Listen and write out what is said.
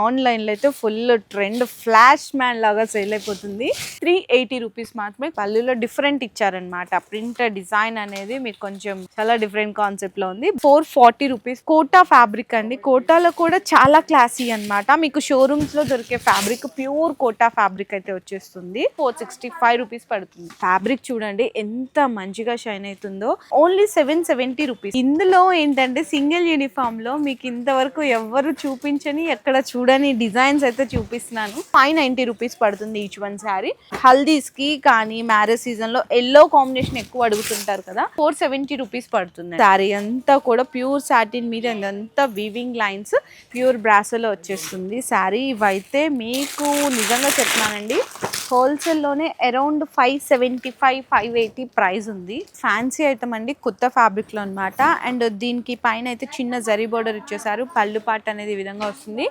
ఆన్లైన్లో అయితే full trend flash man లాగా సేల్ అయిపోతుంది. 380 రూపీస్ మాత్రమే. పళ్ళులో డిఫరెంట్ ఇచ్చారనమాట. ప్రింట్ డిజైన్ అనేది మీకు కొంచెం చాలా డిఫరెంట్ కాన్సెప్ట్ లో ఉంది. 440 రూపీస్. కోటా ఫ్యాబ్రిక్ అండి. కోటాలో కూడా చాలా క్లాసీ అన్నమాట. మీకు షోరూమ్స్ లో దొరికే ఫ్యాబ్రిక్ ప్యూర్ కోటా ఫ్యాబ్రిక్ అయితే వచ్చేస్తుంది. 465 రూపీస్ పడుతుంది. ఫ్యాబ్రిక్ చూడండి ఎంత మంచిగా షైన్ అవుతుందో. Only 770 rupees. ఇందులో ఏంటంటే సింగిల్ యూనిఫామ్ లో మీకు ఇంతవరకు ఎవరు చూపించని ఎక్కడ చూడని డిజైన్స్ అయితే చూపిస్తున్నాను. 590 రూపీస్ పడుతుంది ఈచ్ వన్ శారీ. హల్దీస్ కి కానీ మ్యారేజ్ సీజన్ లో ఎల్లో కాంబినేషన్ ఎక్కువ అడుగుతుంటారు కదా, 470 రూపీస్ పడుతుంది. శారీ అంతా కూడా ప్యూర్ సాటిన్ మీద అంతా వీవింగ్ లైన్స్ ప్యూర్ బ్రాసోలో వచ్చేస్తుంది శారీ. ఇవైతే మీకు నిజంగా చెప్తున్నానండి, హోల్సేల్లోనే అరౌండ్ 575 580 ప్రైస్ ఉంది. ఫ్యాన్సీ ఐటమ్ అండి, కొత్త ఫ్యాబ్రిక్ లో అనమాట. అండ్ దీనికి పైన అయితే చిన్న జరీ బోర్డర్ ఇచ్చేసారు. పళ్ళు పాట అనేది ఈ విధంగా వస్తుంది.